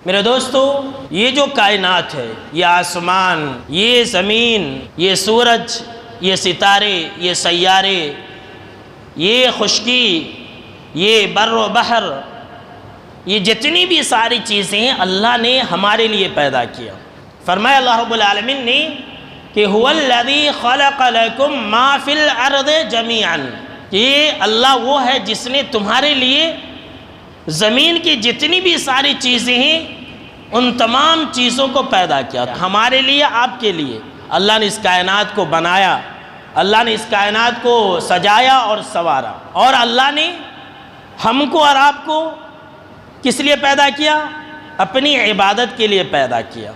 میرے دوستو، یہ جو کائنات ہے، یہ آسمان، یہ زمین، یہ سورج، یہ ستارے، یہ سیارے، یہ خشکی، یہ بر و بحر، یہ جتنی بھی ساری چیزیں اللہ نے ہمارے لیے پیدا کیا۔ فرمایا اللہ رب العالمین نے کہ هو الذی خلق لکم ما فی الارض جمیعا، یہ اللہ وہ ہے جس نے تمہارے لیے زمین کی جتنی بھی ساری چیزیں ہیں ان تمام چیزوں کو پیدا کیا، ہمارے لیے، آپ کے لیے۔ اللہ نے اس کائنات کو بنایا، اللہ نے اس کائنات کو سجایا اور سنوارا، اور اللہ نے ہم کو اور آپ کو کس لیے پیدا کیا؟ اپنی عبادت کے لیے پیدا کیا۔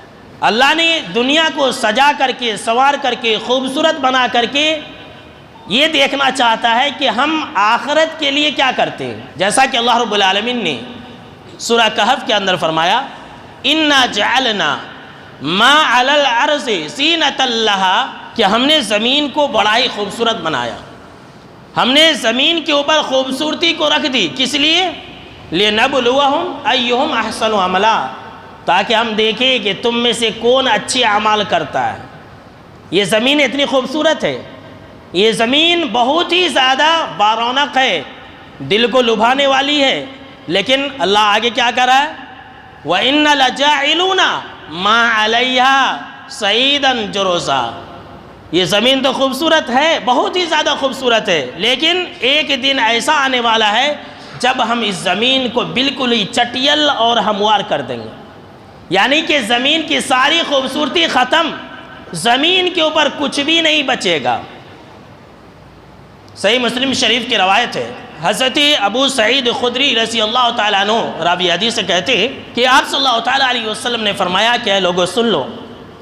اللہ نے دنیا کو سجا کر کے، سنوار کر کے، خوبصورت بنا کر کے یہ دیکھنا چاہتا ہے کہ ہم آخرت کے لیے کیا کرتے ہیں۔ جیسا کہ اللہ رب العالمین نے سورہ کہف کے اندر فرمایا، اِنَّا جَعَلْنَا مَا عَلَى الْأَرْضِ زِينَةً لَهَا، کہ ہم نے زمین کو بڑا ہی خوبصورت بنایا، ہم نے زمین کے اوپر خوبصورتی کو رکھ دی، کس لیے؟ لِنَبْلُوَهُمْ أَيُّهُمْ أَحْسَنُ عَمَلًا، تاکہ ہم دیکھیں کہ تم میں سے کون اچھے اعمال کرتا ہے۔ یہ زمین اتنی خوبصورت ہے، یہ زمین بہت ہی زیادہ بارونق ہے، دل کو لبھانے والی ہے، لیکن اللہ آگے کیا کر رہا ہے؟ وَإِنَّ لَجَاعِلُونَ مَا عَلَيْهَا صَعِيدًا جُرُزًا، یہ زمین تو خوبصورت ہے، بہت ہی زیادہ خوبصورت ہے، لیکن ایک دن ایسا آنے والا ہے جب ہم اس زمین کو بالکل ہی چٹیل اور ہموار کر دیں گے، یعنی کہ زمین کی ساری خوبصورتی ختم، زمین کے اوپر کچھ بھی نہیں بچے گا۔ صحیح مسلم شریف کی روایت ہے، حضرت ابو سعید خدری رضی اللہ تعالیٰ عنہ راوی حدیث سے کہتے ہیں کہ آپ صلی اللہ تعالیٰ علیہ وسلم نے فرمایا کہ اے لوگو سن لو،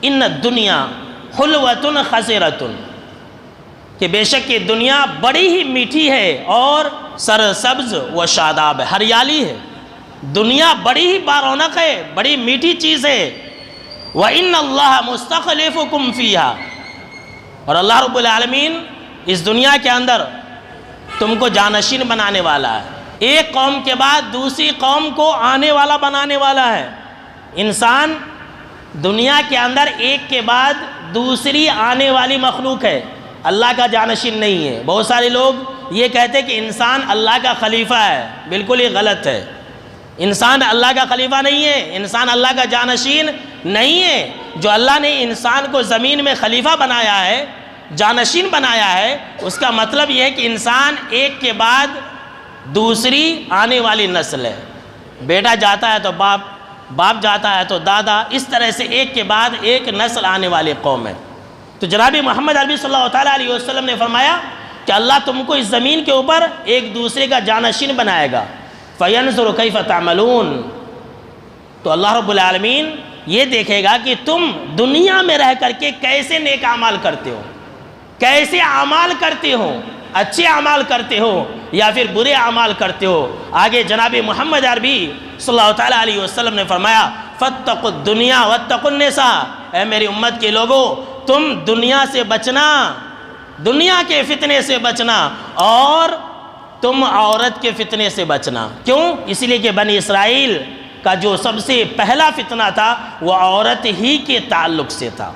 ان الدنیا حلوۃ خضرۃ، کہ بے شک یہ دنیا بڑی ہی میٹھی ہے اور سرسبز و شاداب، ہریالی ہے، دنیا بڑی ہی بارونق ہے، بڑی میٹھی چیز ہے۔ وَإِنَّ اللَّهَ مُسْتَخْلِفُكُمْ فِيهَا، اور اللہ رب العالمین اس دنیا کے اندر تم کو جانشین بنانے والا ہے، ایک قوم کے بعد دوسری قوم کو آنے والا بنانے والا ہے۔ انسان دنیا کے اندر ایک کے بعد دوسری آنے والی مخلوق ہے، اللہ کا جانشین نہیں ہے۔ بہت سارے لوگ یہ کہتے ہیں کہ انسان اللہ کا خلیفہ ہے، بالکل ہی غلط ہے۔ انسان اللہ کا خلیفہ نہیں ہے، انسان اللہ کا جانشین نہیں ہے۔ جو اللہ نے انسان کو زمین میں خلیفہ بنایا ہے، جانشین بنایا ہے، اس کا مطلب یہ ہے کہ انسان ایک کے بعد دوسری آنے والی نسل ہے۔ بیٹا جاتا ہے تو باپ، باپ جاتا ہے تو دادا، اس طرح سے ایک کے بعد ایک نسل آنے والی قوم ہے۔ تو جناب محمد عربی صلی اللہ تعالیٰ علیہ وسلم نے فرمایا کہ اللہ تم کو اس زمین کے اوپر ایک دوسرے کا جانشین بنائے گا، فَيَنْظُرُ كَيْفَ تَعْمَلُونَ، تو اللہ رب العالمین یہ دیکھے گا کہ تم دنیا میں رہ کر کے کیسے نیک اعمال کرتے ہو، کیسے اعمال کرتے ہو، اچھے اعمال کرتے ہو یا پھر برے اعمال کرتے ہو۔ آگے جناب محمد عربی صلی اللہ تعالیٰ علیہ وسلم نے فرمایا، فَاتَّقُوا الدُّنْيَا وَاتَّقُوا النِّسَاءَ، اے میری امت کے لوگوں، تم دنیا سے بچنا، دنیا کے فتنے سے بچنا، اور تم عورت کے فتنے سے بچنا۔ کیوں؟ اس لیے کہ بنی اسرائیل کا جو سب سے پہلا فتنہ تھا وہ عورت ہی کے تعلق سے تھا۔